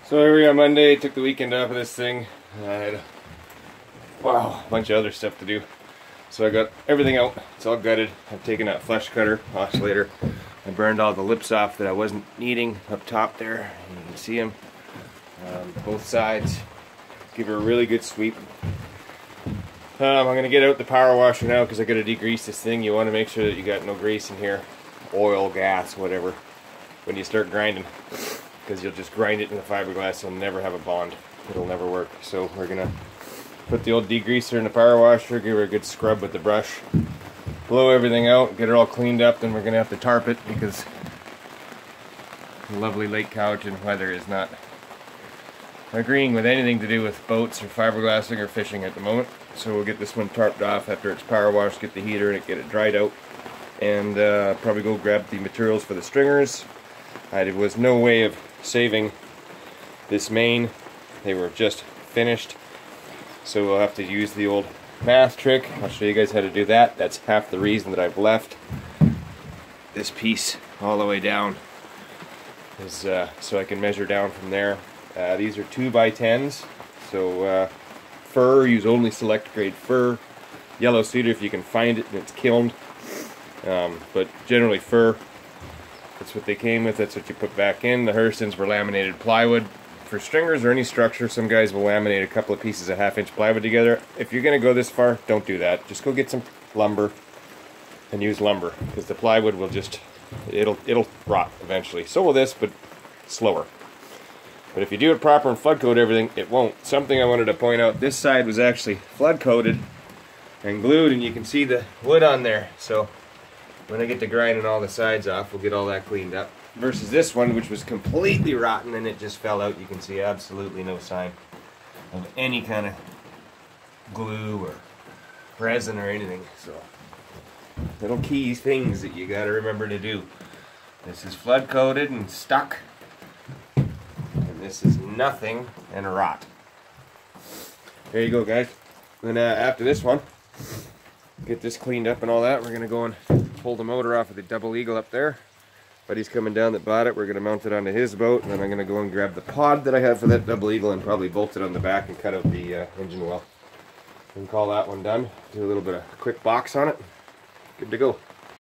So here we are Monday, took the weekend off of this thing. I had a bunch of other stuff to do. So I got everything out, it's all gutted. I've taken that flush cutter, oscillator. I burned all the lips off that I wasn't needing up top there. You can see them, both sides. Give her a really good sweep. I'm going to get out the power washer now because I got to degrease this thing. You want to make sure that you got no grease in here, oil, gas, whatever, when you start grinding. Because you'll just grind it in the fiberglass, you'll never have a bond. It'll never work. So we're gonna put the old degreaser in the power washer, give her a good scrub with the brush, blow everything out, get it all cleaned up. Then we're gonna have to tarp it because the lovely Lake Cowichan weather is not agreeing with anything to do with boats or fiberglassing or fishing at the moment. So we'll get this one tarped off after it's power washed, get the heater in it, get it dried out, and probably go grab the materials for the stringers. There was no way of saving this main. They were just finished, so we'll have to use the old math trick. I'll show you guys how to do that. That's half the reason that I've left this piece all the way down, is so I can measure down from there. These are 2x10s, so fir, use only select grade fir. Yellow cedar if you can find it and it's kilned, but generally fir. That's what they came with, that's what you put back in. The Hurston's were laminated plywood. For stringers or any structure, some guys will laminate a couple of pieces of 1/2-inch plywood together. If you're going to go this far, don't do that. Just go get some lumber and use lumber, because the plywood will just, it'll rot eventually. So will this, but slower. But if you do it proper and flood coat everything, it won't. Something I wanted to point out, this side was actually flood coated and glued, and you can see the wood on there. So when I get to grinding all the sides off, we'll get all that cleaned up. Versus this one, which was completely rotten and it just fell out. You can see absolutely no sign of any kind of glue or resin or anything. So, little key things that you gotta remember to do. This is flood coated and stuck, and this is nothing and rot. There you go, guys. And after this one, get this cleaned up and all that, we're gonna go and pull the motor off of the Double Eagle up there. Buddy's coming down that bought it. We're gonna mount it onto his boat, and then I'm gonna go and grab the pod that I have for that Double Eagle and probably bolt it on the back and cut out the engine well. We can call that one done. Do a little bit of quick box on it. Good to go.